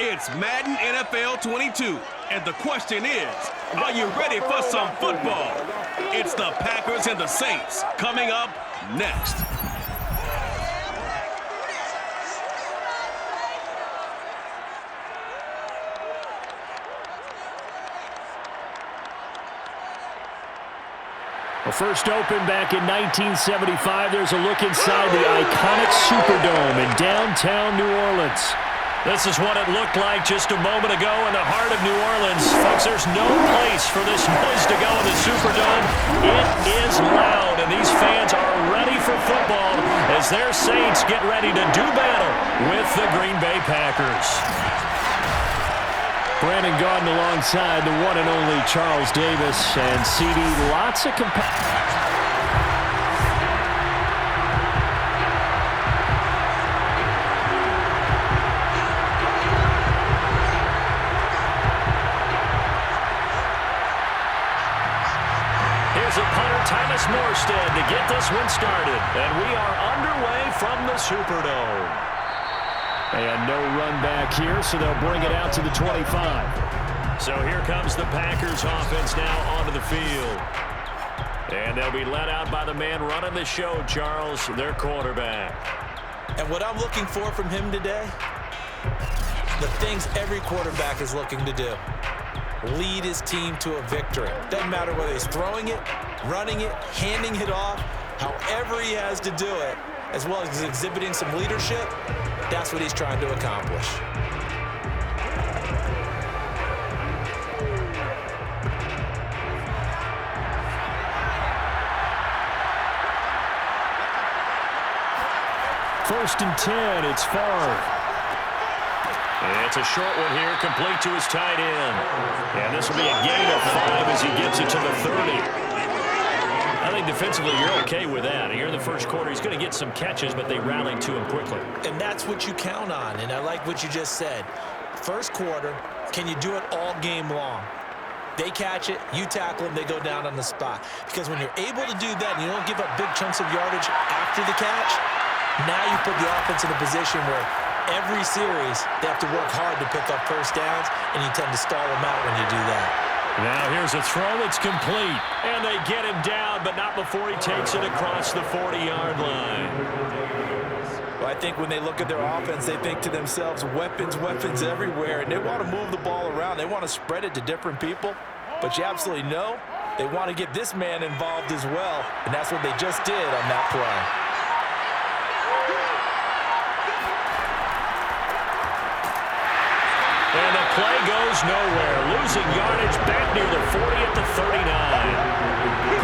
It's Madden NFL 22, and the question is, are you ready for some football? It's the Packers and the Saints coming up next. First opened back in 1975, there's a look inside the iconic Superdome in downtown New Orleans. This is what it looked like just a moment ago in the heart of New Orleans. Folks, there's no place for this noise to go in the Superdome. It is loud, and these fans are ready for football as their Saints get ready to do battle with the Green Bay Packers. Brandon Gaudin alongside the one and only Charles Davis, and CD, lots of Here's a punter, Thomas Morstead, to get this one started, and we are underway from the Superdome. And no run back here, so they'll bring it out to the 25. So here comes the Packers offense now onto the field. And they'll be led out by the man running the show, Charles, their quarterback. And what I'm looking for from him today, the things every quarterback is looking to do. Lead his team to a victory. Doesn't matter whether he's throwing it, running it, handing it off, however he has to do it, as well as exhibiting some leadership. That's what he's trying to accomplish. First and 10, it's Favre. It's a short one here, complete to his tight end. And this will be a gain of 5 as he gets it to the 30. I think defensively you're okay with that. Here in the first quarter, he's going to get some catches, but they rallied to him quickly. And that's what you count on, and I like what you just said. First quarter, can you do it all game long? They catch it, you tackle them, they go down on the spot. Because when you're able to do that and you don't give up big chunks of yardage after the catch, now you put the offense in a position where every series they have to work hard to pick up first downs, and you tend to stall them out when you do that. Now here's a throw that's complete. And they get him down, but not before he takes it across the 40-yard line. Well, I think when they look at their offense, they think to themselves, weapons, weapons everywhere, and they want to move the ball around. They want to spread it to different people. But you absolutely know they want to get this man involved as well, and that's what they just did on that play. And the play goes nowhere. Losing yardage back near the 40 at the 39.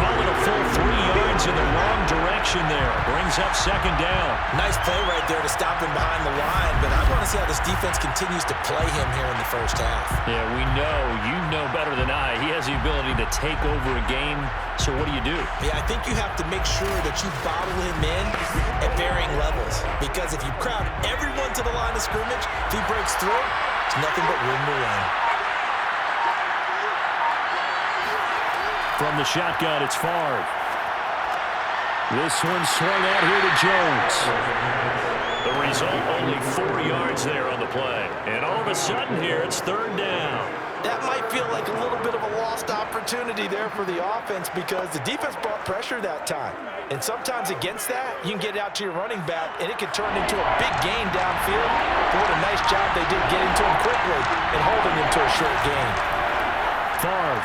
Call it a full 3 yards in the wrong direction there. Brings up second down. Nice play right there to stop him behind the line, but I want to see how this defense continues to play him here in the first half. Yeah, we know. You know better than I. He has the ability to take over a game, so what do? Yeah, I think you have to make sure that you bottle him in at varying levels, because if you crowd everyone to the line of scrimmage, if he breaks through, it's nothing but room to run. From the shotgun, it's Favre. This one swung out here to Jones. The result, only 4 yards there on the play. And all of a sudden here, it's third down. That might feel like a little bit of a lost opportunity there for the offense, because the defense brought pressure that time. And sometimes against that, you can get it out to your running back, and it can turn into a big gain downfield. But what a nice job they did getting to him quickly and holding him to a short gain. Favre.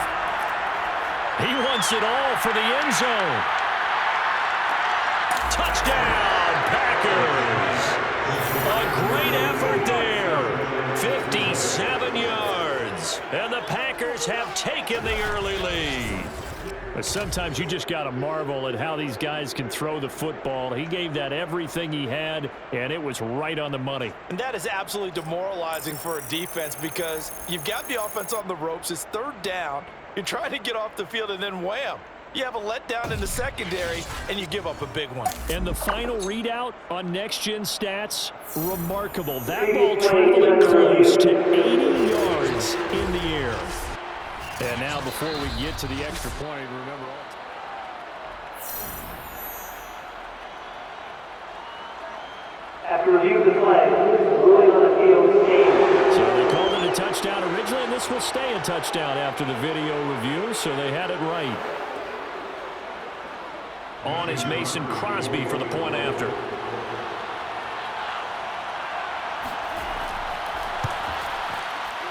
He wants it all for the end zone. Touchdown, Packers. A great effort there. 57 yards. And the Packers have taken the early lead. But sometimes you just got to marvel at how these guys can throw the football. He gave that everything he had, and it was right on the money. And that is absolutely demoralizing for a defense, because you've got the offense on the ropes. It's third down. You're trying to get off the field, and then wham. You have a letdown in the secondary, and you give up a big one. And the final readout on next-gen stats, remarkable. That ball traveling close to 80 yards in the air. And now before we get to the extra point, remember all. After review of the play, ruling on the field, So the will stay a touchdown after the video review, so they had it right. On is Mason Crosby for the point after.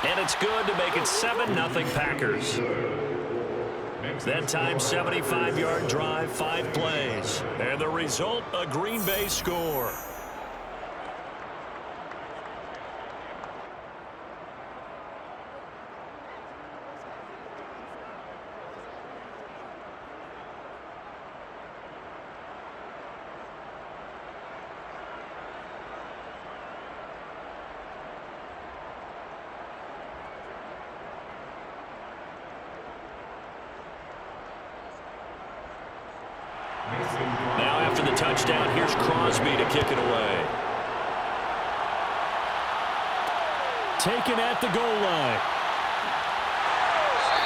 And it's good to make it 7-0 Packers. That time, 75-yard drive, 5 plays. And the result, a Green Bay score. Now after the touchdown, here's Crosby to kick it away. Taken at the goal line.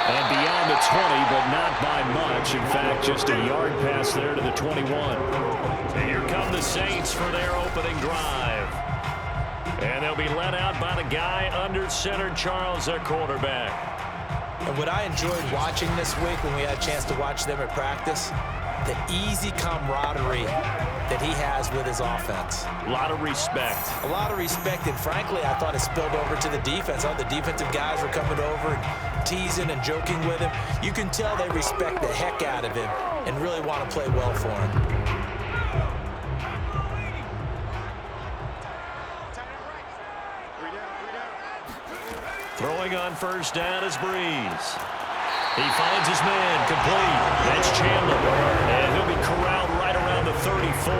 And beyond the 20, but not by much. In fact, just a yard pass there to the 21. And here come the Saints for their opening drive. And they'll be led out by the guy under center, Charles, their quarterback. And what I enjoyed watching this week when we had a chance to watch them at practice, the easy camaraderie that he has with his offense. A lot of respect. A lot of respect, and frankly, I thought it spilled over to the defense. All the defensive guys were coming over and teasing and joking with him. You can tell they respect the heck out of him and really want to play well for him. Throwing on first down is Brees. He finds his man, complete. That's Chandler. And he'll be corralled right around the 34.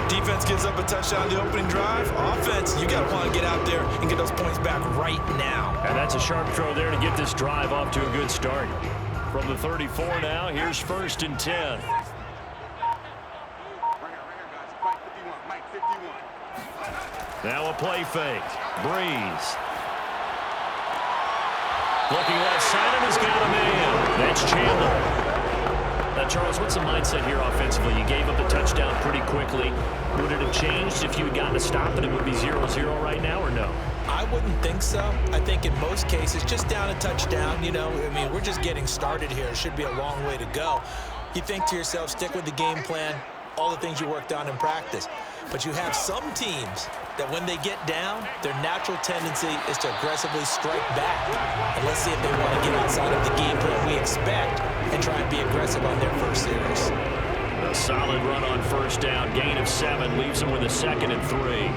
Defense gives up a touchdown the opening drive. Offense, you got to want to get out there and get those points back right now. And that's a sharp throw there to get this drive off to a good start. From the 34 now, here's 1st and 10. Now a play fake. Brees. Looking left side, and he's got a man. That's Chandler. Now, Charles, what's the mindset here offensively? You gave up the touchdown pretty quickly. Would it have changed if you had gotten a stop and it would be 0-0 right now, or no? I wouldn't think so. I think in most cases, just down a touchdown, you know, I mean, we're just getting started here. It should be a long way to go. You think to yourself, stick with the game plan, all the things you worked on in practice. But you have some teams that when they get down, their natural tendency is to aggressively strike back. And let's see if they want to get outside of the game plan we expect and try and be aggressive on their first series. A solid run on first down. Gain of 7 leaves them with a 2nd and 3.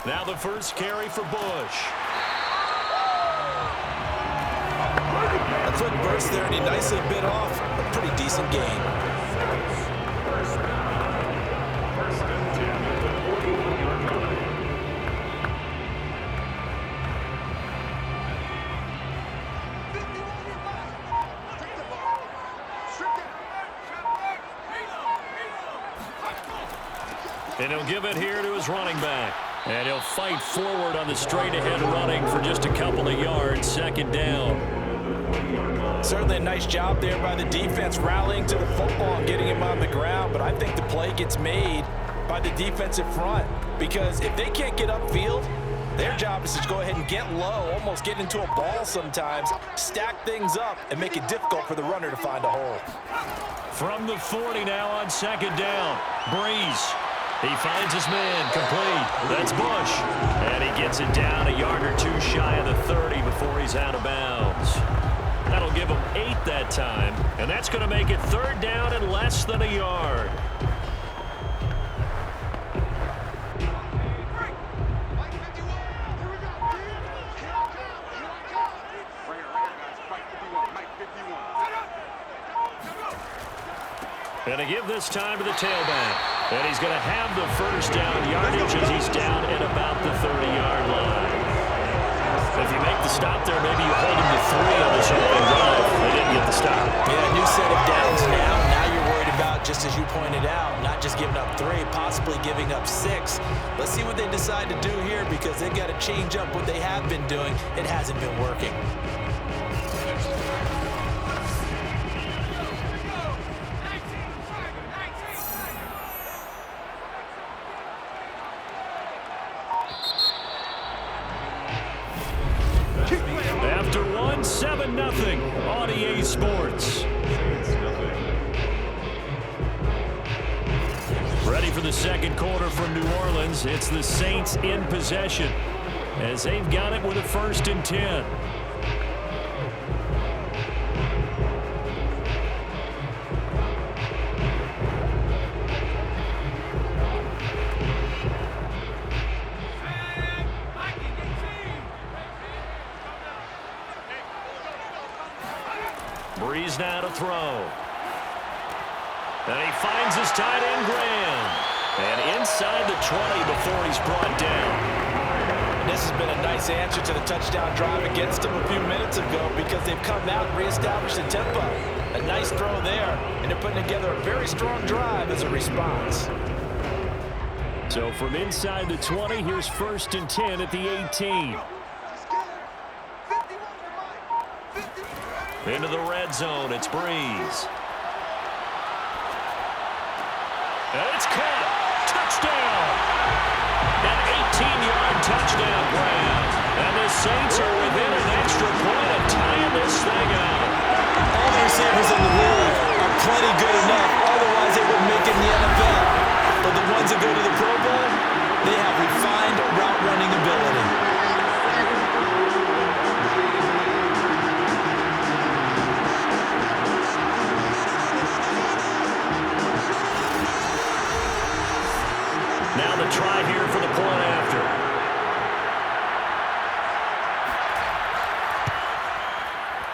Now the first carry for Bush. A quick burst there, and he nicely bit off a pretty decent gain. And he'll give it here to his running back. And he'll fight forward on the straight-ahead running for just a couple of yards. 2nd down. Certainly a nice job there by the defense rallying to the football and getting him on the ground. But I think the play gets made by the defensive front. Because if they can't get upfield, their job is to go ahead and get low, almost get into a ball sometimes, stack things up, and make it difficult for the runner to find a hole. From the 40 now on 2nd down. Brees. He finds his man, complete. That's Bush. And he gets it down a yard or 2 shy of the 30 before he's out of bounds. That'll give him 8 that time. And that's going to make it 3rd down and less than a yard. And to give this time to the tailback. And he's going to have the first down yardage as he's down at about the 30-yard line. If you make the stop there, maybe you hold him to 3 on this opening drive. They didn't get the stop. Yeah, new set of downs now. Now you're worried about, just as you pointed out, not just giving up 3, possibly giving up 6. Let's see what they decide to do here, because they've got to change up what they have been doing. It hasn't been working. After one, 7-0 on EA Sports. Ready for the second quarter from New Orleans. It's the Saints in possession as they've got it with a 1st and 10. Brees now to throw. And he finds his tight end, Graham. And inside the 20 before he's brought down. And this has been a nice answer to the touchdown drive against them a few minutes ago because they've come out and reestablished the tempo. A nice throw there, and they're putting together a very strong drive as a response. So from inside the 20, here's 1st and 10 at the 18. Into the red zone, it's Brees. And it's caught. Touchdown. An 18-yard touchdown grab. And the Saints are within an extra point of tying this thing out. All the receivers in the league are plenty good enough. Otherwise, they wouldn't make it in the NFL. But the ones that go to the Pro Bowl, they have refined route running ability. Now the try here for the point after.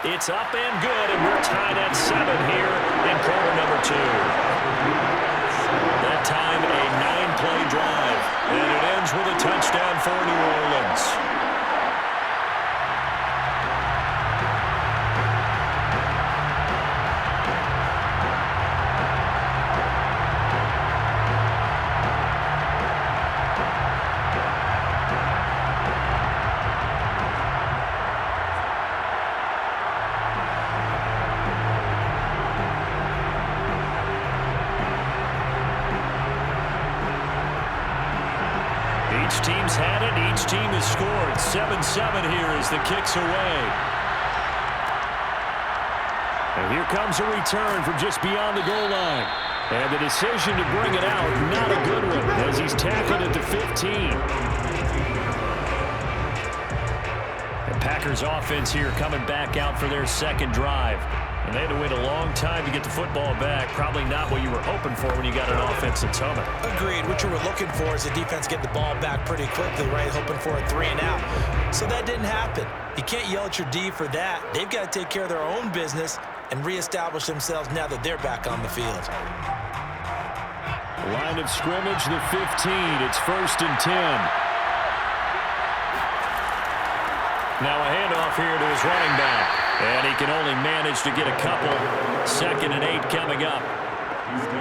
It's up and good, and we're tied at 7 here in quarter number 2. That time a 9-play drive, and it ends with a touchdown for New Orleans. Each team's had it. Each team has scored. 7-7 here as the kick's away. And here comes a return from just beyond the goal line. And the decision to bring it out, not a good one, as he's tackled at the 15. The Packers offense here coming back out for their second drive. And they had to wait a long time to get the football back. Probably not what you were hoping for when you got an offense that's humming. Agreed. What you were looking for is the defense get the ball back pretty quickly, right? Hoping for a 3 and out. So that didn't happen. You can't yell at your D for that. They've got to take care of their own business and reestablish themselves now that they're back on the field. Line of scrimmage, the 15. It's 1st and 10. Now a handoff here to his running back. And he can only manage to get a couple. 2nd and 8 coming up.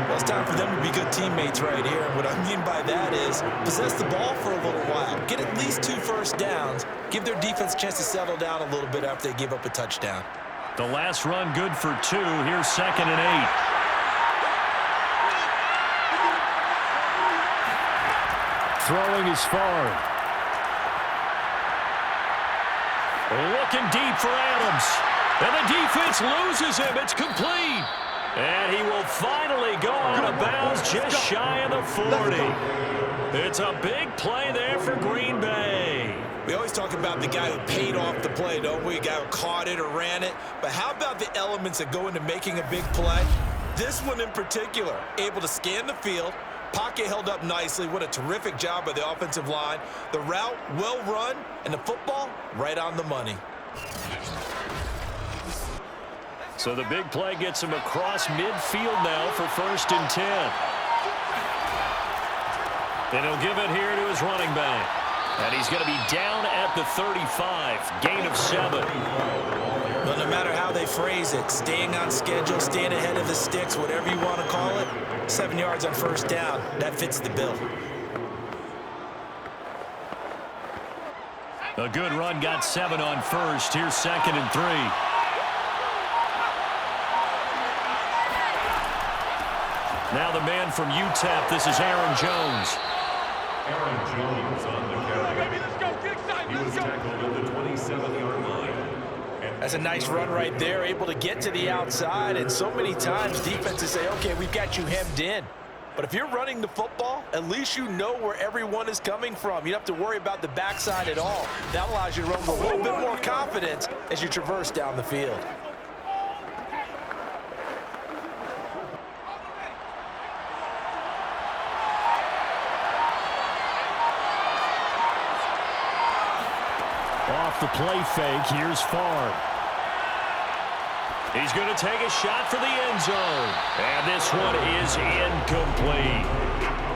Well, it's time for them to be good teammates right here. And what I mean by that is possess the ball for a little while. Get at least 2 first downs. Give their defense a chance to settle down a little bit after they give up a touchdown. The last run good for 2. Here's 2nd and 8. Throwing is Favre. Looking deep for Adams. And the defense loses him. It's complete. And he will finally go out of bounds just shy of the 40. It's a big play there for Green Bay. We always talk about the guy who paid off the play, don't we? The guy who caught it or ran it. But how about the elements that go into making a big play? This one in particular, able to scan the field. Pocket held up nicely. What a terrific job by the offensive line. The route, well run, and the football, right on the money. So the big play gets him across midfield now for 1st and 10. And he'll give it here to his running back. And he's going to be down at the 35. Gain of 7. Well, no matter how they phrase it, staying on schedule, staying ahead of the sticks, whatever you want to call it, 7 yards on 1st down, that fits the bill. A good run, got 7 on 1st. Here's 2nd and 3. Now the man from UTEP, this is Aaron Jones. Aaron Jones on the carry. He was tackled at the 26. 27-yard line. That's a nice run right there, able to get to the outside, and so many times defenses say, okay, we've got you hemmed in. But if you're running the football, at least you know where everyone is coming from. You don't have to worry about the backside at all. That allows you to run with a little bit more confidence as you traverse down the field. Off the play fake, here's Favre. He's going to take a shot for the end zone. And this one is incomplete.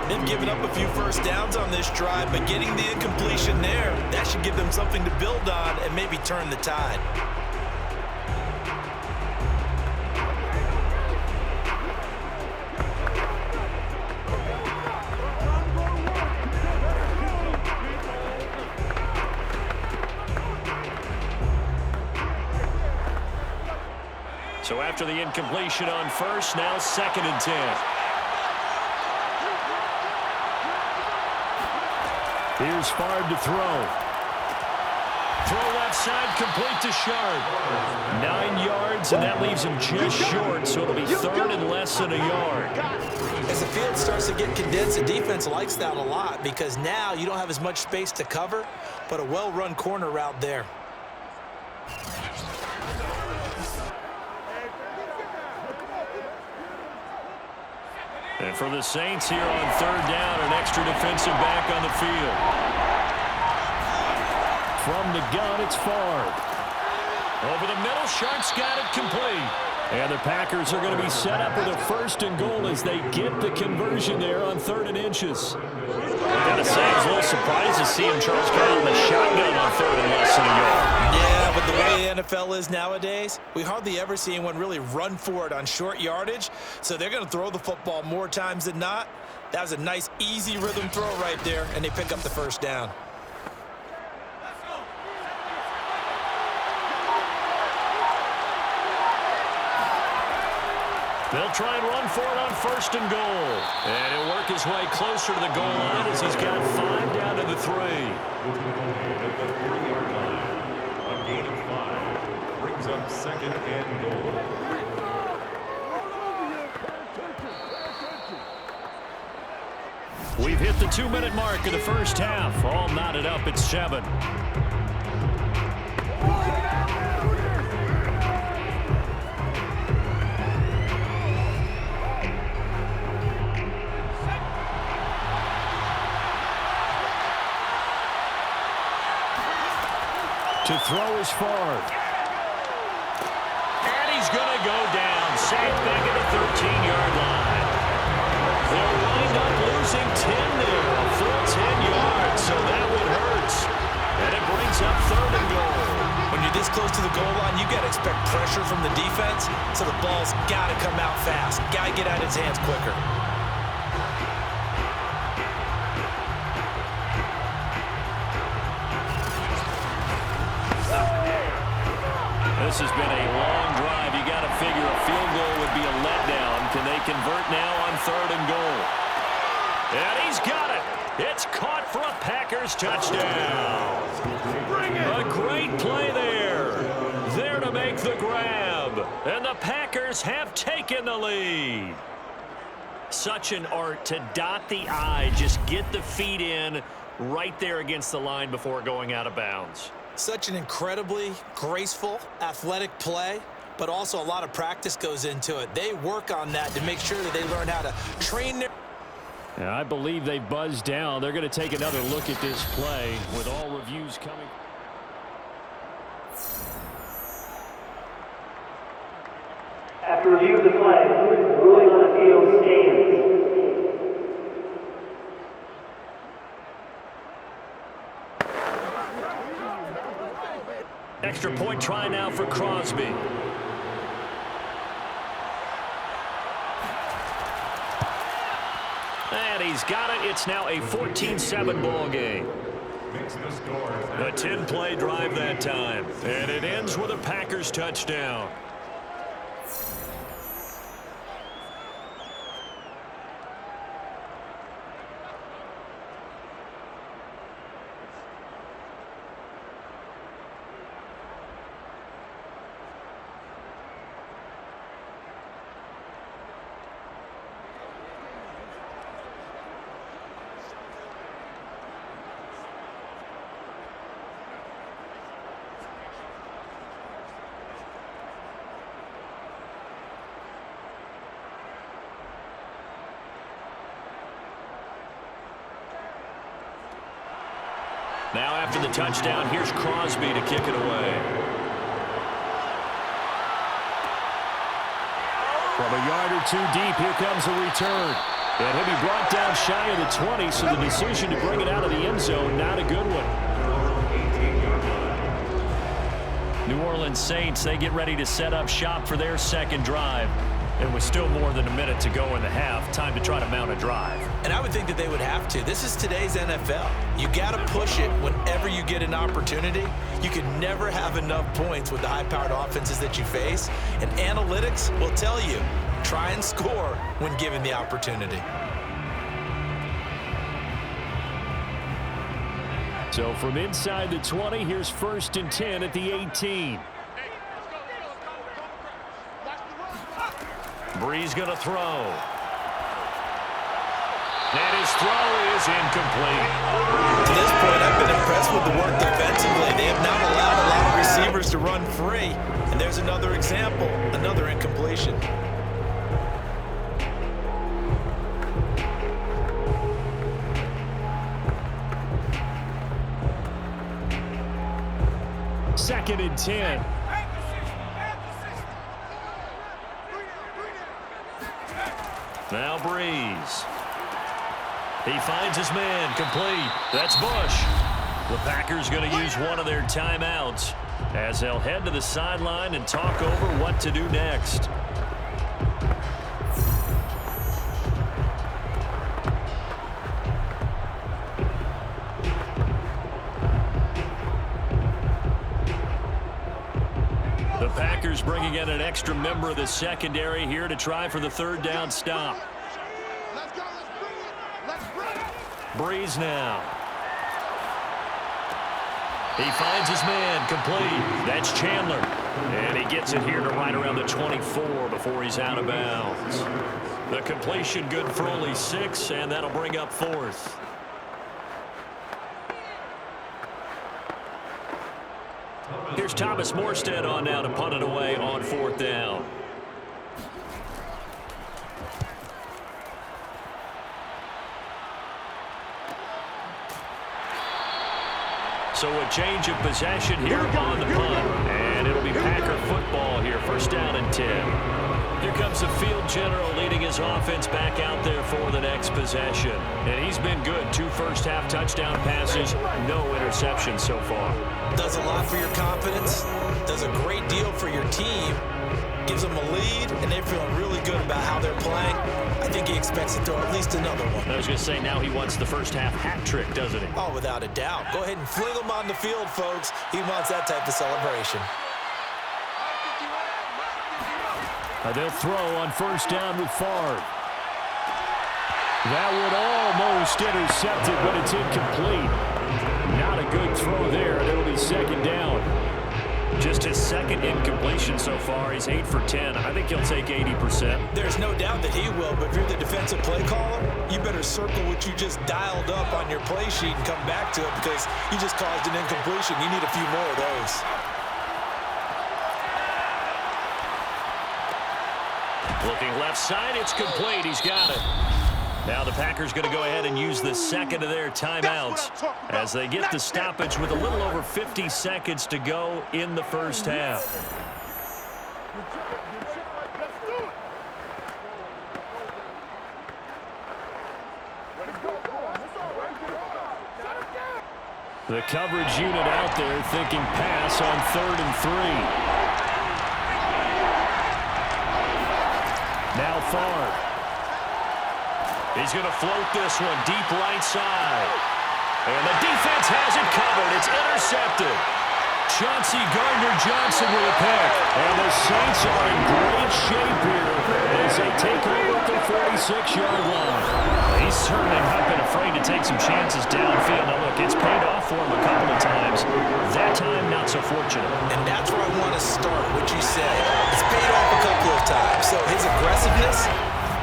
They've given up a few first downs on this drive, but getting the incompletion there, that should give them something to build on and maybe turn the tide. So after the incompletion on first, now 2nd and 10. Here's Favre to throw. Throw left side, complete to Sharpe. 9 yards, and that leaves him just short, so it'll be 3rd and less than a yard. As the field starts to get condensed, the defense likes that a lot because now you don't have as much space to cover, but a well-run corner route there. And for the Saints here on 3rd down, an extra defensive back on the field. From the gun, it's Favre. Over the middle, Sharpe's got it complete. And the Packers are going to be set up with a 1st and goal as they get the conversion there on 3rd and inches. I got to say, I was a little surprised to see him charge out in the shotgun on 3rd and less than a yard. Yeah, but the way the NFL is nowadays, we hardly ever see anyone really run for it on short yardage. So they're going to throw the football more times than not. That was a nice, easy rhythm throw right there, and they pick up the 1st down. They'll try and run for it on 1st and goal. And he'll work his way closer to the goal line as he's got 5 down to the 3. The 3-yard line. A gain of 5 brings up 2nd and goal. We've hit the 2-minute mark of the first half. All knotted up at 7. To throw is Favre. And he's going to go down. Safe back at the 13-yard line. They'll wind up losing 10 there. A full 10 yards, so that one hurts. And it brings up 3rd and goal. When you're this close to the goal line, you got to expect pressure from the defense, so the ball's got to come out fast. Got to get out of his hands quicker. This has been a long drive. You got to figure a field goal would be a letdown. Can they convert now on 3rd and goal? And he's got it. It's caught for a Packers touchdown. A great play there. There to make the grab. And the Packers have taken the lead. Such an art to dot the I. Just get the feet in right there against the line before going out of bounds. Such an incredibly graceful, athletic play, but also a lot of practice goes into it. They work on that to make sure that they learn how to train their... And I believe they buzzed down. They're going to take another look at this play with all reviews coming. After review of the play, ruling on appeal stands. Extra point try now for Crosby. And he's got it. It's now a 14-7 ball game. A 10-play drive that time. And it ends with a Packers touchdown. Now after the touchdown, here's Crosby to kick it away. From a yard or two deep, here comes a return. And he'll be brought down shy of the 20, so the decision to bring it out of the end zone, not a good one. New Orleans Saints, they get ready to set up shop for their second drive. And with still more than a minute to go in the half, time to try to mount a drive. And I would think that they would have to. This is today's NFL. You got to push it whenever you get an opportunity. You can never have enough points with the high-powered offenses that you face. And analytics will tell you, try and score when given the opportunity. So from inside the 20, here's 1st and 10 at the 18. Brees going to throw. And his throw is incomplete. To this point, I've been impressed with the work defensively. They have not allowed a lot of receivers to run free. And there's another example, another incompletion. Second and 10. Now Brees. He finds his man, complete. That's Bush. The Packers going to use one of their timeouts as they'll head to the sideline and talk over what to do next. The Packers bringing in an extra member of the secondary here to try for the 3rd down stop. Brees now. He finds his man, complete. That's Chandler. And he gets it here to right around the 24 before he's out of bounds. The completion good for only 6, and that'll bring up 4th. Here's Thomas Morstead on now to punt it away on 4th down. So a change of possession here on the punt. And it'll be Packer football here. 1st down and 10. Here comes the field general leading his offense back out there for the next possession. And he's been good. 2 first-half touchdown passes, no interceptions so far. Does a lot for your confidence. Does a great deal for your team. Gives them a lead, and they're feeling really good about how they're playing. I think he expects to throw at least another one. I was going to say, now he wants the first-half hat trick, doesn't he? Oh, without a doubt. Go ahead and fling him on the field, folks. He wants that type of celebration. They'll throw on 1st down with Favre. That would almost intercept it, but it's incomplete. Not a good throw there, and it'll be 2nd down. Just his 2nd incompletion so far. He's 8 for 10. I think he'll take 80%. There's no doubt that he will, but if you're the defensive play caller, you better circle what you just dialed up on your play sheet and come back to it because you just caused an incompletion. You need a few more of those. Looking left side, it's complete. He's got it. Now the Packers going to go ahead and use the 2nd of their timeouts as they get the stoppage with a little over 50 seconds to go in the 1st half. The coverage unit out there thinking pass on 3rd and 3. Now Favre. He's going to float this one deep right side. And the defense has it covered. It's intercepted. Chauncey Gardner-Johnson with a pick. And the Saints are in great shape here as they take over at the 46-yard line. He's certainly not been afraid to take some chances downfield. Now, look, it's paid off for him a couple of times. That time, not so fortunate. And that's where I want to start, what you said. It's paid off a couple of times. So his aggressiveness,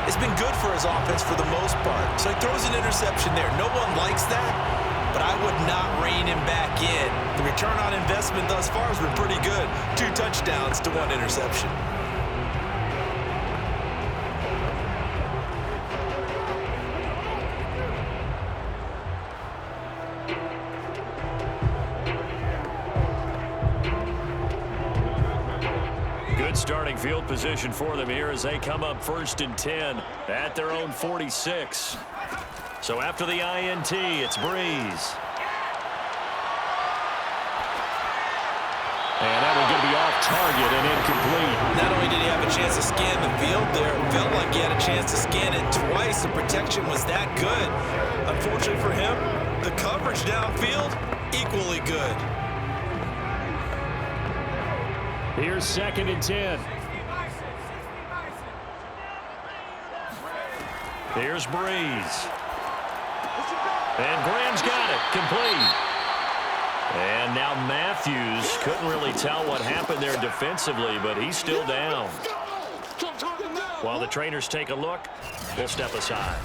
it's been good for his offense for the most part. So he throws an interception there. No one likes that, but I would not rein him back in. The return on investment thus far has been pretty good. 2 touchdowns to 1 interception. Good starting field position for them here as they come up 1st and 10 at their own 46. So after the INT, it's Brees. And that one going to be off target and incomplete. Not only did he have a chance to scan the field there, it felt like he had a chance to scan it twice. The protection was that good. Unfortunately for him, the coverage downfield, equally good. Here's 2nd and 10. Here's Brees. And Graham's got it. Complete. And now Matthews couldn't really tell what happened there defensively, but he's still down. While the trainers take a look, we'll step aside.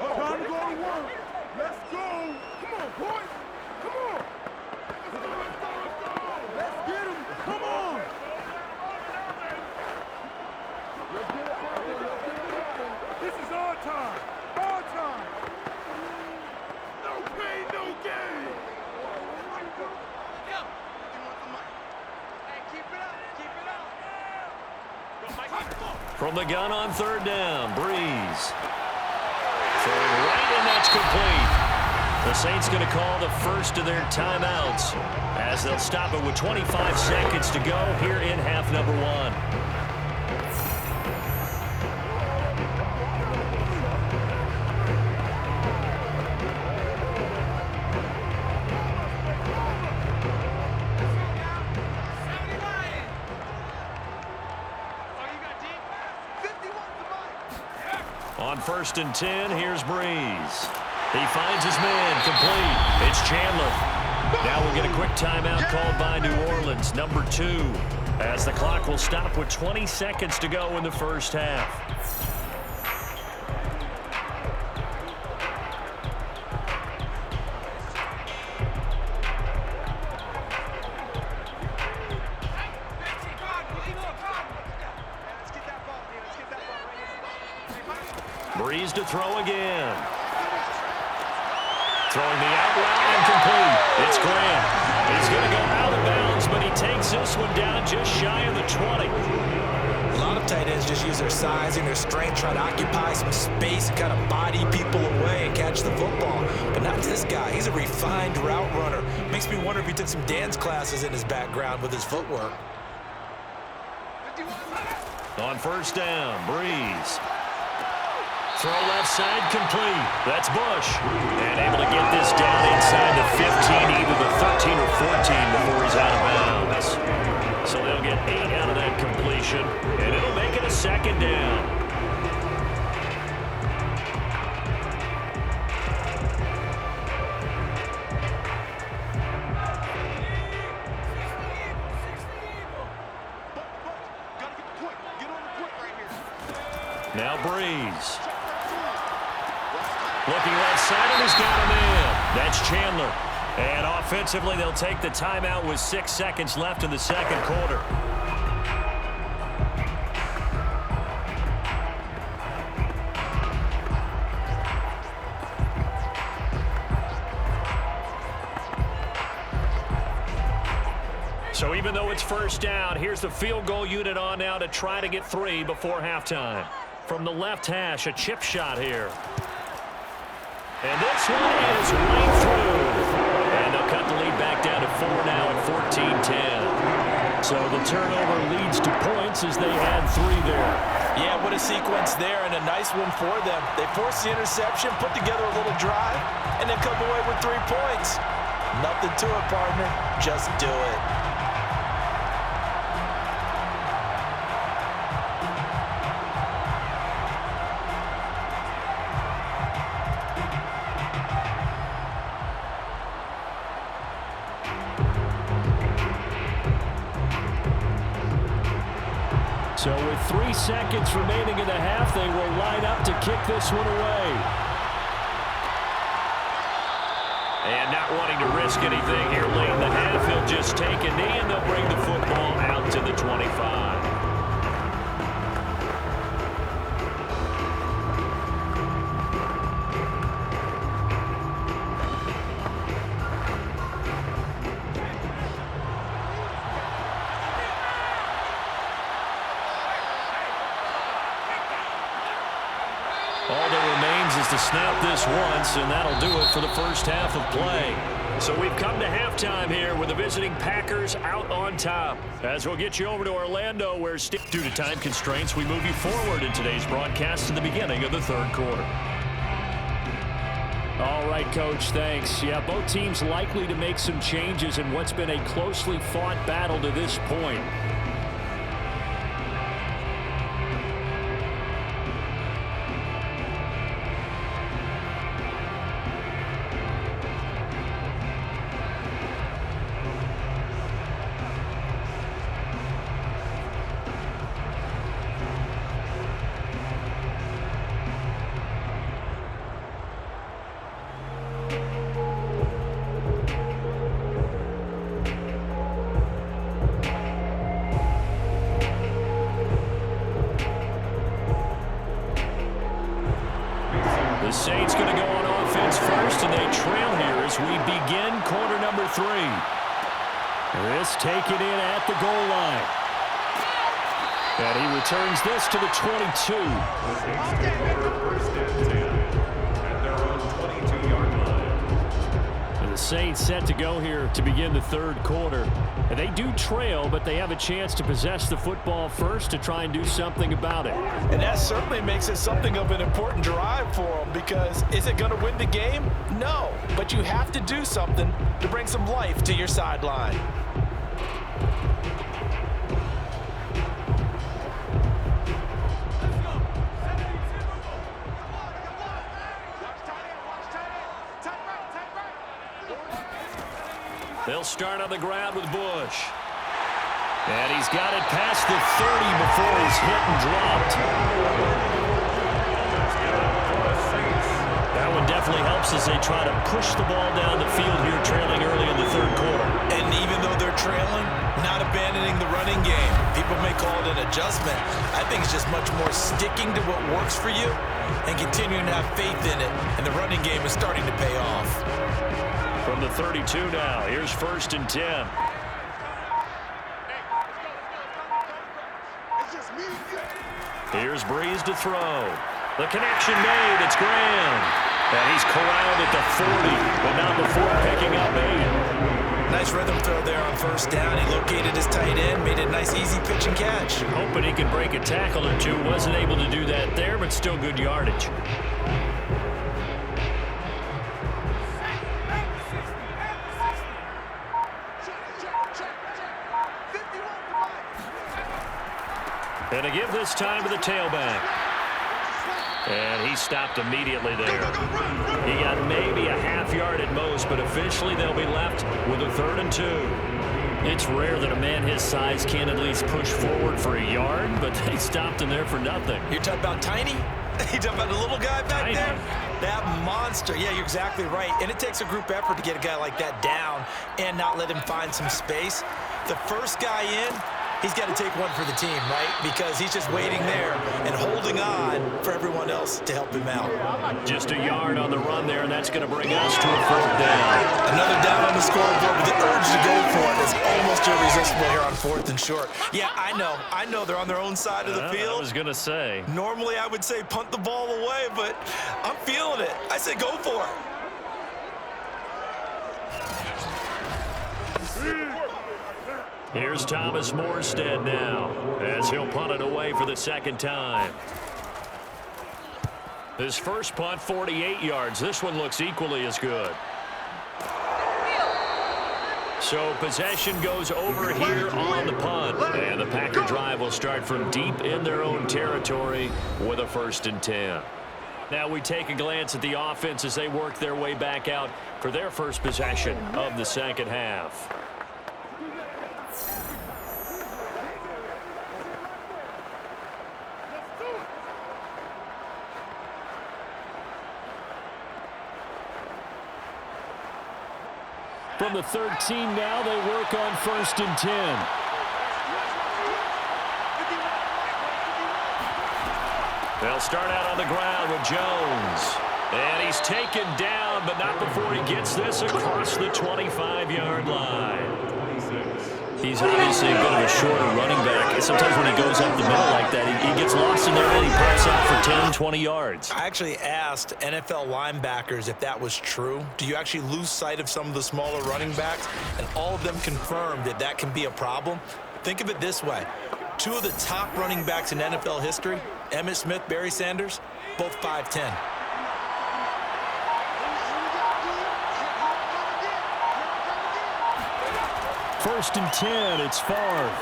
Time to go to work. Let's go. Come on, boys. Come on. Let's get him. Come on. This is our time. Our time. No pain, no gain. Hey, keep it up. Keep it up. From the gun on 3rd down, Brees. Throwing right, and that's complete. The Saints going to call the first of their timeouts as they'll stop it with 25 seconds to go here in half number 1. On 1st and 10, here's Brees. He finds his man, complete. It's Chandler. Now we'll get a quick timeout called by New Orleans, number 2, as the clock will stop with 20 seconds to go in the first half. Brees to throw again. Throwing the out route and complete. It's Graham. He's going to go out of bounds, but he takes this one down just shy of the 20. A lot of tight ends just use their size and their strength, try to occupy some space and kind of body people away and catch the football. But not this guy. He's a refined route runner. Makes me wonder if he took some dance classes in his background with his footwork. On 1st down, Brees. Throw left side, complete. That's Bush. And able to get this down inside the 15, either the 13 or 14 before he's out of bounds. So they'll get 8 out of that completion, and it'll make it a 2nd down. Now Brees. Looking left side, and he's got him in. That's Chandler. And offensively, they'll take the timeout with 6 seconds left in the 2nd quarter. So even though it's 1st down, here's the field goal unit on now to try to get 3 before halftime. From the left hash, a chip shot here. And this one is right through. And they'll cut the lead back down to 4 now at 14-10. So the turnover leads to points as they had 3 there. Yeah, what a sequence there, and a nice one for them. They forced the interception, put together a little drive, and then come away with 3 points. Nothing to it, partner. Just do it. So with 3 seconds remaining in the half, they will line up to kick this one away. And not wanting to risk anything here late in the half, he'll just take a knee and they'll bring the football out to the 25. snap this once, and that'll do it for the first half of play. So we've come to halftime here with the visiting Packers out on top. As we'll get you over to Orlando, where due to time constraints, we move you forward in today's broadcast to the beginning of the third quarter. All right, Coach, thanks. Yeah, both teams likely to make some changes in what's been a closely fought battle to this point. The Saints going to go on offense first, and they trail here as we begin quarter number 3. This taken in at the goal line. And he returns this to the 22. First and 10 at their own 22-yard line. And the Saints set to go here to begin the third quarter. And they do trail, but they have a chance to possess the football first to try and do something about it. And that certainly makes it something of an important drive for them, because is it going to win the game? No, but you have to do something to bring some life to your sideline. They'll start on the ground with Bush. And he's got it past the 30 before he's hit and dropped. That one definitely helps as they try to push the ball down the field here, trailing early in the third quarter. And even though they're trailing, not abandoning the running game. People may call it an adjustment. I think it's just much more sticking to what works for you and continuing to have faith in it. And the running game is starting to pay off. From the 32 now, here's 1st and 10. Here's Brees to throw. The connection made, it's Graham. And he's corralled at the 40, but not before picking up 8. Nice rhythm throw there on 1st down. He located his tight end, made a nice easy pitch and catch. Hoping he could break a tackle or two. Wasn't able to do that there, but still good yardage. And to give this time to the tailback. And he stopped immediately there. He got maybe a half yard at most, but officially they'll be left with a 3rd and 2. It's rare that a man his size can at least push forward for a yard, but they stopped him there for nothing. You're talking about tiny? You talking about the little guy back there? That monster. Yeah, you're exactly right. And it takes a group effort to get a guy like that down and not let him find some space. The first guy in, he's got to take one for the team, right? Because he's just waiting there and holding on for everyone else to help him out. Just a yard on the run there, and that's going to bring us to a 4th down. Another down on the scoreboard with the urge to go for it is almost irresistible here on 4th and short. Yeah, I know they're on their own side of the field. I was going to say. Normally I would say punt the ball away, but I'm feeling it. I say go for it. Here's Thomas Morstead now, as he'll punt it away for the 2nd time. His first punt, 48 yards. This one looks equally as good. So possession goes over here on the punt. And the Packer drive will start from deep in their own territory with a 1st and 10. Now we take a glance at the offense as they work their way back out for their first possession of the second half. From the 13 now, they work on 1st and 10. They'll start out on the ground with Jones. And he's taken down, but not before he gets this across the 25-yard line. 26. He's obviously a bit of a shorter running back. Sometimes when he goes up the middle like that, he gets lost in there and he pops out for 10, 20 yards. I actually asked NFL linebackers if that was true. Do you actually lose sight of some of the smaller running backs? And all of them confirmed that that can be a problem. Think of it this way. 2 of the top running backs in NFL history, Emmitt Smith, Barry Sanders, both 5'10". First and 10, it's Favre.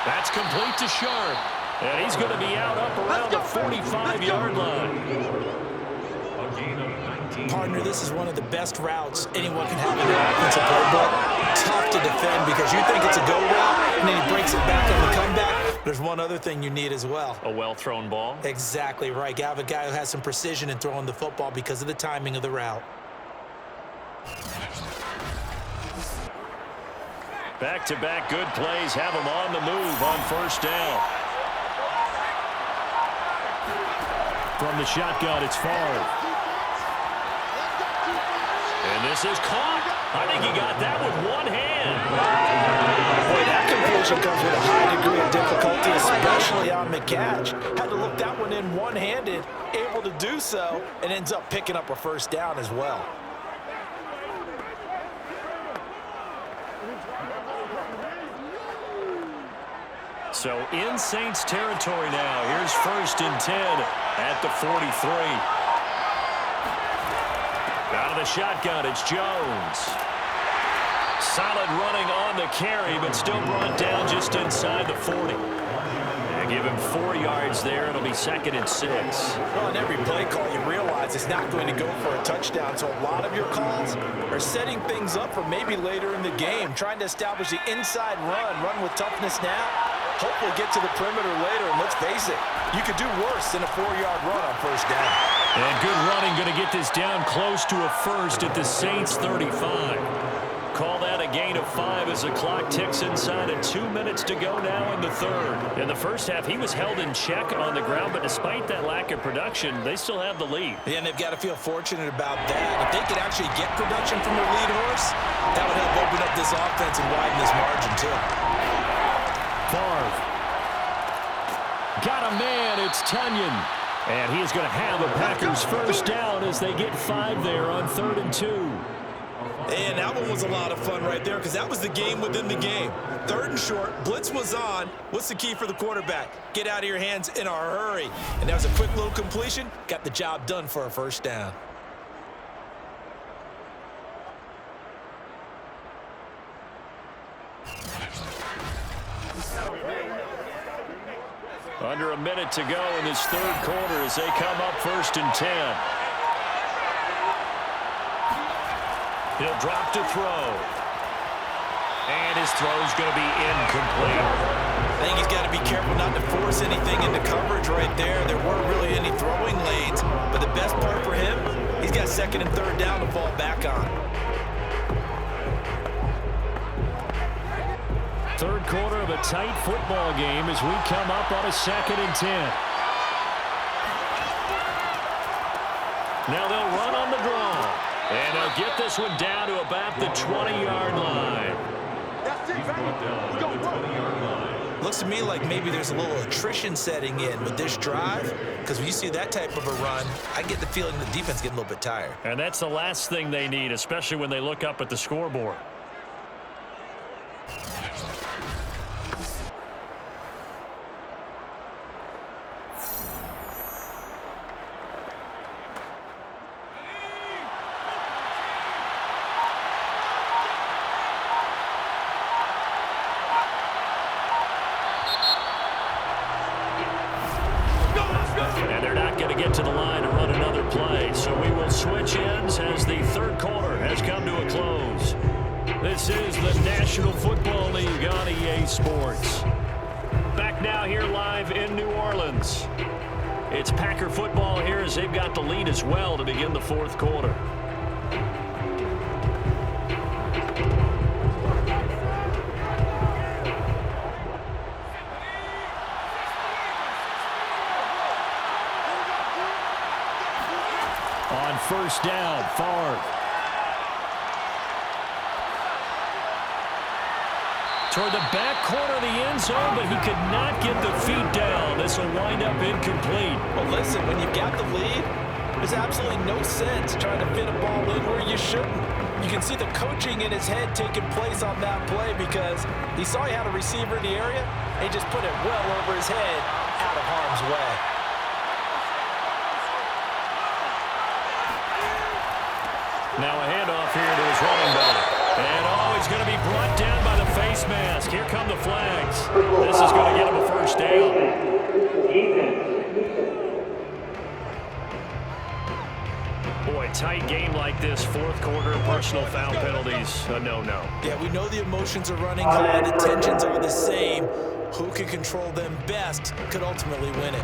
That's complete to Sharpe. And he's going to be out up around the 45-yard line. A gain of 19. Partner, this is one of the best routes anyone can have in their offensive playbook. Tough to defend because you think it's a go route, and then he breaks it back on the comeback. There's one other thing you need as well. A well-thrown ball. Exactly right. You have a guy who has some precision in throwing the football because of the timing of the route. Back-to-back good plays have him on the move on first down. From the shotgun, it's Favre. And this is caught. I think he got that with one hand. Boy, that completion comes with a high degree of difficulty, especially on the catch. Had to look that one in one-handed, able to do so, and ends up picking up a first down as well. So in Saints territory now. Here's first and 10 at the 43. Out of the shotgun, it's Jones. Solid running on the carry, but still brought down just inside the 40. They give him 4 yards there. It'll be second and 6. Well, in every play call, you realize it's not going to go for a touchdown, so a lot of your calls are setting things up for maybe later in the game, trying to establish the inside run with toughness now. Hopefully get to the perimeter later, and let's face it, you could do worse than a 4-yard run on first down. And good running, going to get this down close to a first at the Saints 35. Call that a gain of 5 as the clock ticks inside of 2 minutes to go now in the third. In the first half, he was held in check on the ground, but despite that lack of production, they still have the lead. Yeah, and they've got to feel fortunate about that. If they could actually get production from their lead horse, that would help open up this offense and widen this margin too. Favre. Got a man, it's Tunyon. And he is going to have a Packers first down as they get 5 there on 3rd and 2. And that one was a lot of fun right there because that was the game within the game. 3rd and short, blitz was on. What's the key for the quarterback? Get out of your hands in a hurry. And that was a quick little completion. Got the job done for a first down. Under a minute to go in this third quarter as they come up 1st and 10. He'll drop to throw. And his throw's going to be incomplete. I think he's got to be careful not to force anything into coverage right there. There weren't really any throwing lanes. But the best part for him, he's got 2nd and 3rd down to fall back on. Third quarter of a tight football game as we come up on a 2nd and 10. Now they'll run on the draw. And they'll get this one down to about the 20-yard line. He's brought down at the 20-yard line. Looks to me like maybe there's a little attrition setting in with this drive, because when you see that type of a run, I get the feeling the defense getting a little bit tired. And that's the last thing they need, especially when they look up at the scoreboard. And they're not going to get to the line to run another play. So we will switch ends as the third quarter has come to a close. This is the National Football League on EA Sports. Back now here live in New Orleans. It's Packer football here as they've got the lead as well to begin the fourth quarter. On first down, Favre. Toward the back corner of the end zone, but he could not get the feet down. This will wind up incomplete. Well, listen, when you've got the lead, there's absolutely no sense trying to fit a ball in where you shouldn't. You can see the coaching in his head taking place on that play because he saw he had a receiver in the area, and he just put it well over his head out of harm's way. Now a handoff here to his running back. And, he's going to be brought down by the face mask. Here come the flags. This is going to get him a first down. Boy, tight game like this, fourth quarter, personal foul penalties, a no-no. Yeah, we know the emotions are running high, the tensions are the same. Who can control them best could ultimately win it.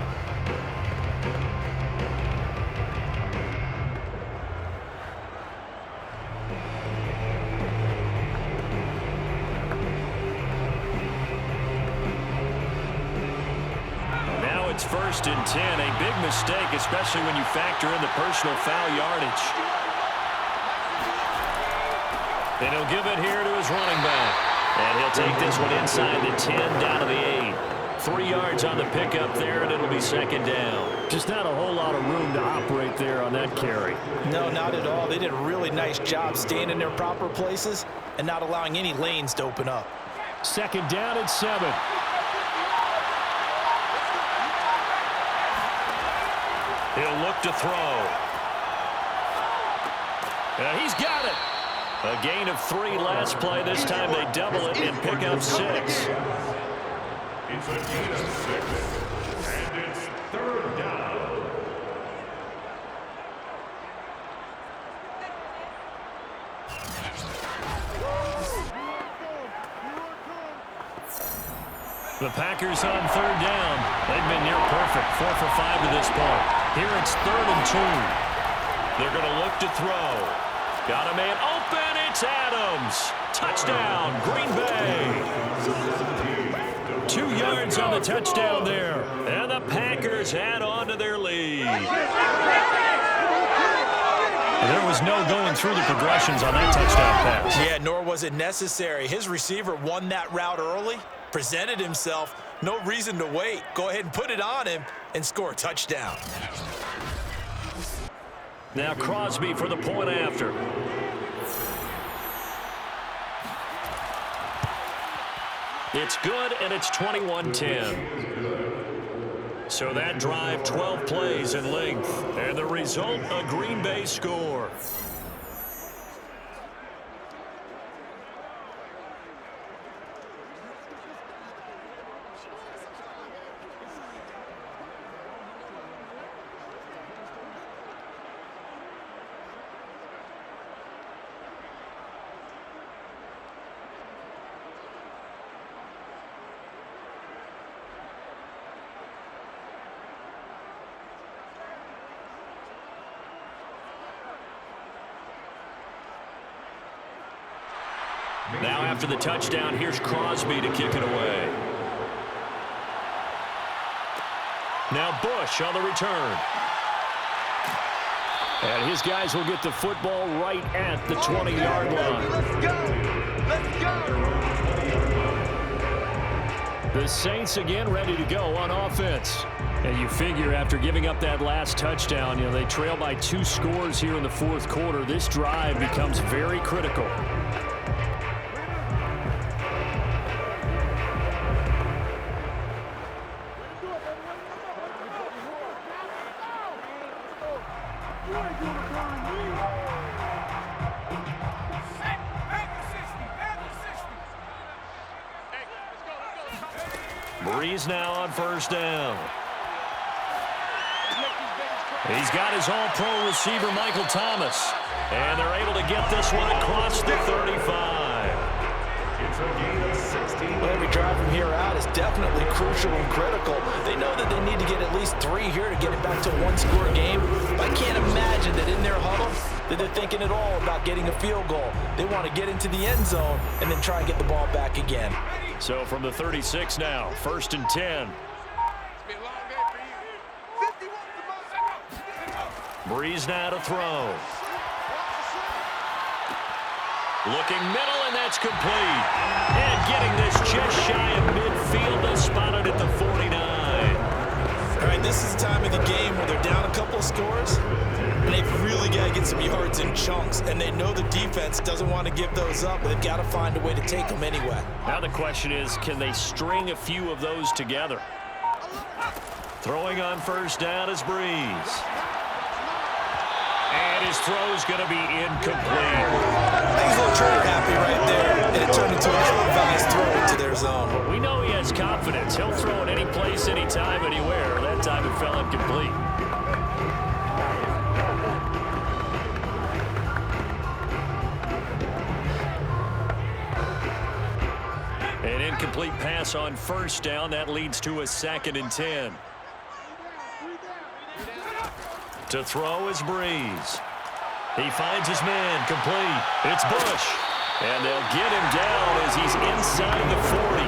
It's 1st and 10, a big mistake, especially when you factor in the personal foul yardage. And he'll give it here to his running back. And he'll take this one inside the 10, down to the 8. 3 yards on the pickup there, and it'll be 2nd down. Just not a whole lot of room to operate there on that carry. No, not at all. They did a really nice job staying in their proper places and not allowing any lanes to open up. 2nd down and 7. He'll look to throw. He's got it. A gain of 3 last play. This time they double it and pick up 6. It's a gain of 6. And it's 3rd down. The Packers on 3rd down. They've been near perfect. 4 for 5 to this point. Here it's 3rd and 2. They're going to look to throw. Got a man open. It's Adams. Touchdown, Green Bay. 2 yards on the touchdown there. And the Packers add on to their lead. There was no going through the progressions on that touchdown pass. Yeah, nor was it necessary. His receiver won that route early, presented himself. No reason to wait. Go ahead and put it on him and score a touchdown. Now Crosby for the point after. It's good, and it's 21-10. So that drive, 12 plays in length. And the result, a Green Bay score. Now after the touchdown, here's Crosby to kick it away. Now Bush on the return. And his guys will get the football right at the 20-yard line. Let's go! The Saints again ready to go on offense. And you figure after giving up that last touchdown, they trail by 2 scores here in the fourth quarter. This drive becomes very critical. Brees now on 1st down. He's got his all-pro receiver, Michael Thomas. And they're able to get this one across the 35. It's a gain of 16. Well, every drive from here out is definitely crucial and critical. They know that they need to get at least 3 here to get it back to a 1-score game. But I can't imagine that in their huddle that they're thinking at all about getting a field goal. They want to get into the end zone and then try and get the ball back again. So from the 36 now, 1st and 10. It's Brees now to throw. Looking middle, and that's complete. And getting this just shy of midfield. They'll spot it at the 49. All right, this is the time of the game where they're down a couple of scores, and they've really got to get some yards in chunks, and they know the defense doesn't want to give those up, but they've got to find a way to take them anyway. Now the question is, can they string a few of those together? Throwing on first down is Brees. And his throw's going to be incomplete. I think he's a little trigger happy right there, and it turned into an ill-advised throw into their zone. Well, we know he has confidence. He'll throw it any place, anytime, anywhere. That time it fell incomplete. An incomplete pass on first down. That leads to a 2nd and 10. To throw is Brees. He finds his man, complete. It's Bush. And they'll get him down as he's inside the 40.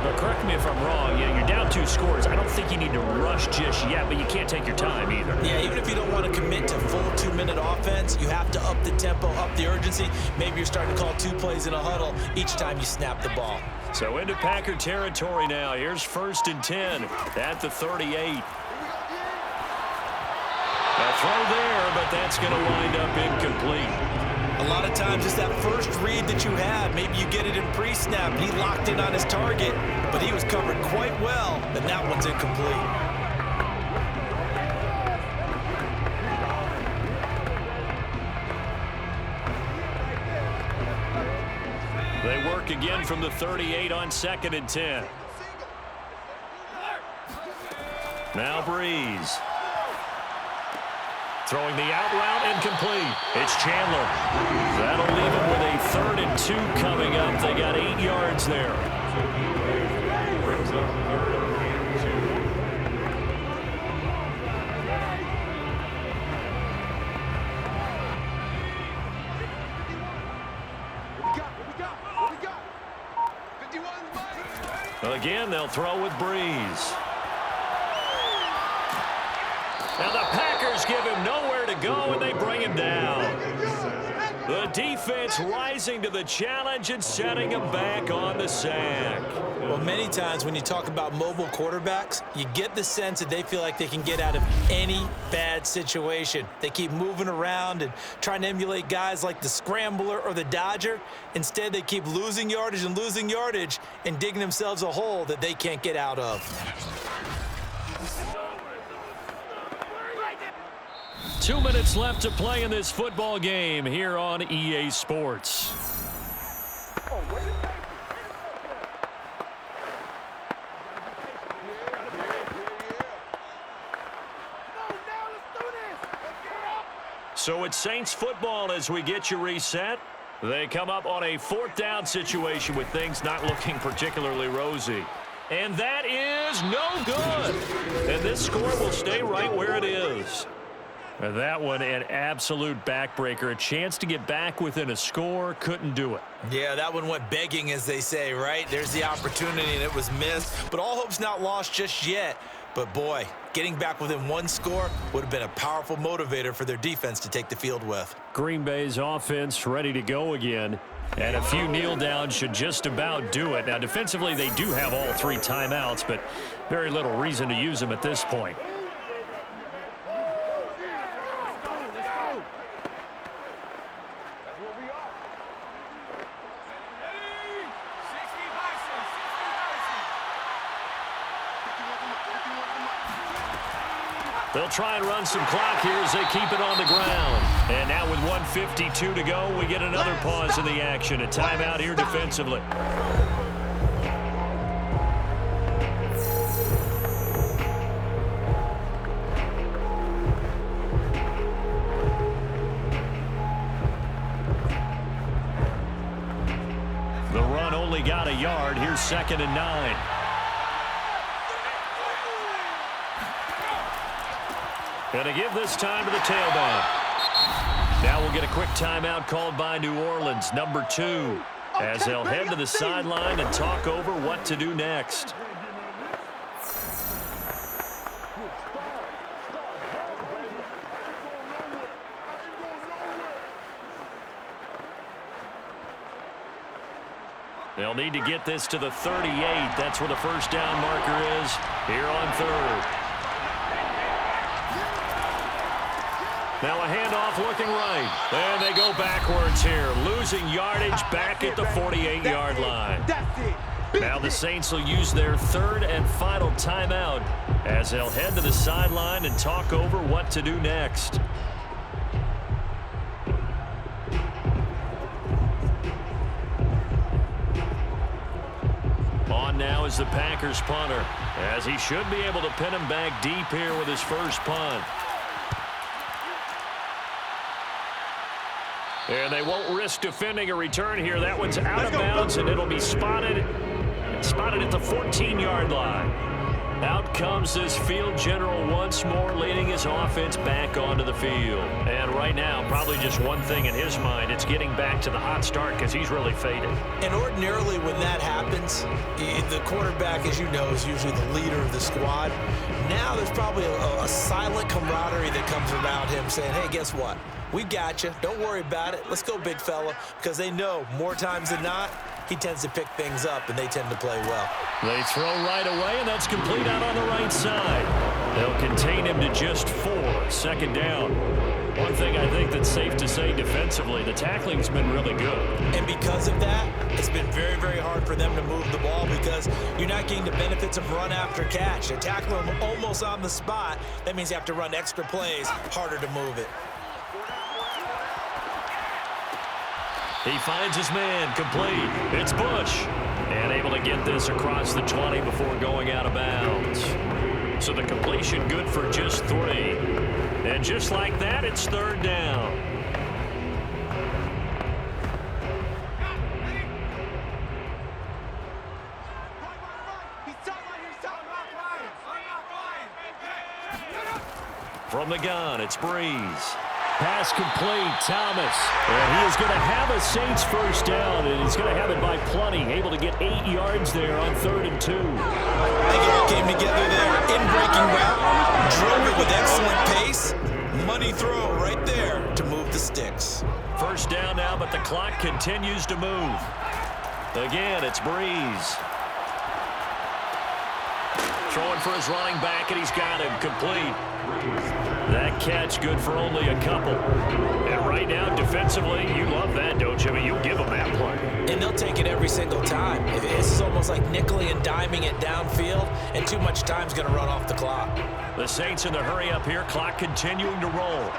But correct me if I'm wrong. You're down 2 scores. I don't think you need to rush just yet, but you can't take your time either. Yeah, even if you don't want to commit to full 2-minute offense, you have to up the tempo, up the urgency. Maybe you're starting to call 2 plays in a huddle each time you snap the ball. So into Packer territory now. Here's 1st and 10 at the 38. A throw there, but that's going to wind up incomplete. A lot of times it's that first read that you had. Maybe you get it in pre-snap. He locked in on his target, but he was covered quite well, and that one's incomplete. They work again from the 38 on 2nd and 10. Now Brees. Throwing the out route, incomplete. It's Chandler. That'll leave him with a 3rd and 2 coming up. They got 8 yards there. Brings up 3rd and 2. Again, they'll throw with Brees. Now the Packers give him nowhere to go, and they bring him down. The defense rising to the challenge and setting him back on the sack. Well, many times when you talk about mobile quarterbacks, you get the sense that they feel like they can get out of any bad situation. They keep moving around and trying to emulate guys like the Scrambler or the Dodger. Instead, they keep losing yardage and digging themselves a hole that they can't get out of. 2 minutes left to play in this football game here on EA Sports. So it's Saints football as we get you reset. They come up on a 4th down situation with things not looking particularly rosy. And that is no good. And this score will stay right where it is. And that one, an absolute backbreaker. A chance to get back within a score, couldn't do it. Yeah, that one went begging, as they say, right? There's the opportunity, and it was missed. But all hope's not lost just yet. But, boy, getting back within 1 score would have been a powerful motivator for their defense to take the field with. Green Bay's offense ready to go again. And a few kneel downs should just about do it. Now, defensively, they do have all 3 timeouts, but very little reason to use them at this point. They'll try and run some clock here as they keep it on the ground. And now with 1:52 to go, we get another pause in the action. A timeout here defensively. The run only got a yard. Here's 2nd and 9. Going to give this time to the tailback. Now we'll get a quick timeout called by New Orleans, number 2, as they'll head to the sideline and talk over what to do next. They'll need to get this to the 38. That's where the first down marker is here on third. Now a handoff looking right. And they go backwards here, losing yardage back at the 48-yard line. Now the Saints will use their third and final timeout as they'll head to the sideline and talk over what to do next. On now is the Packers punter, as he should be able to pin him back deep here with his first punt. And they won't risk defending a return here. That one's out of bounds, and it'll be spotted at the 14-yard line. Out comes this field general once more, leading his offense back onto the field. And right now, probably just one thing in his mind, it's getting back to the hot start because he's really faded. And ordinarily when that happens, the quarterback, as you know, is usually the leader of the squad. Now there's probably a silent camaraderie that comes around him saying, hey, guess what? We got you. Don't worry about it. Let's go, big fella. Because they know more times than not, he tends to pick things up, and they tend to play well. They throw right away, and that's complete out on the right side. They'll contain him to just 4. Second down. One thing I think that's safe to say defensively, the tackling's been really good. And because of that, it's been very, very hard for them to move the ball because you're not getting the benefits of run after catch. They're tackling him almost on the spot. That means you have to run extra plays, harder to move it. He finds his man, complete. It's Bush. And able to get this across the 20 before going out of bounds. So the completion good for just 3. And just like that, it's third down. From the gun, it's Brees. Pass complete, Thomas. And he is going to have a Saints first down, and he's going to have it by plenty. Able to get 8 yards there on 3rd and 2. They came together there in breaking route, drove it with excellent pace. Money throw right there to move the sticks. First down now, but the clock continues to move. Again, it's Brees. Throwing for his running back, and he's got him complete. That catch good for only a couple. And right now, defensively, you love that, don't you? I mean, you'll give them that play. And they'll take it every single time. This is almost like nickeling and diming it downfield, and too much time's going to run off the clock. The Saints in the hurry up here, clock continuing to roll.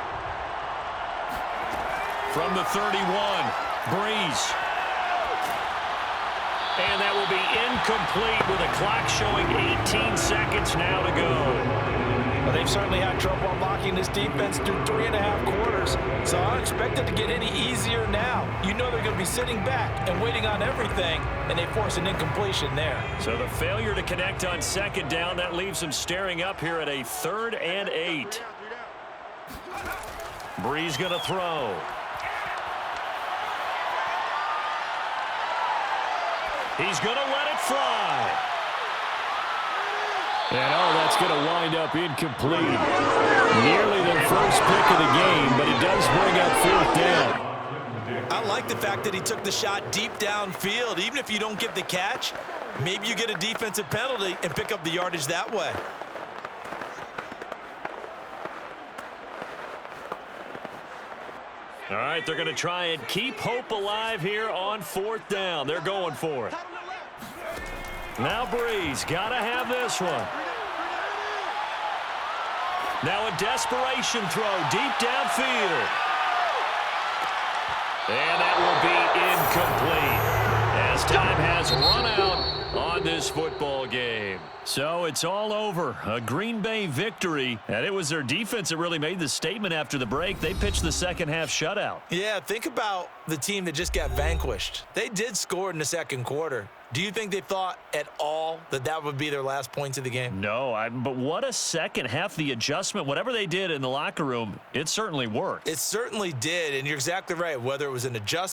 From the 31, Brees. And that will be incomplete with a clock showing 18 seconds now to go. Well, they've certainly had trouble unlocking this defense through 3.5 quarters, so I don't expect it to get any easier now. You know they're going to be sitting back and waiting on everything, and they force an incompletion there. So the failure to connect on second down, that leaves them staring up here at a 3rd and 8. Brees going to throw. He's going to let it fly. And, that's going to wind up incomplete. Nearly their first pick of the game, but it does bring up 4th down. I like the fact that he took the shot deep downfield. Even if you don't get the catch, maybe you get a defensive penalty and pick up the yardage that way. All right, they're going to try and keep hope alive here on 4th down. They're going for it. Now Brees, got to have this one. Now a desperation throw deep downfield. And that will be incomplete as time has run out on this football game. So it's all over. A Green Bay victory, and it was their defense that really made the statement after the break. They pitched the second half shutout. Yeah, think about the team that just got vanquished. They did score in the second quarter. Do you think they thought at all that that would be their last points of the game? No, but what a second half. The adjustment, whatever they did in the locker room, it certainly worked. It certainly did, and you're exactly right. Whether it was an adjustment,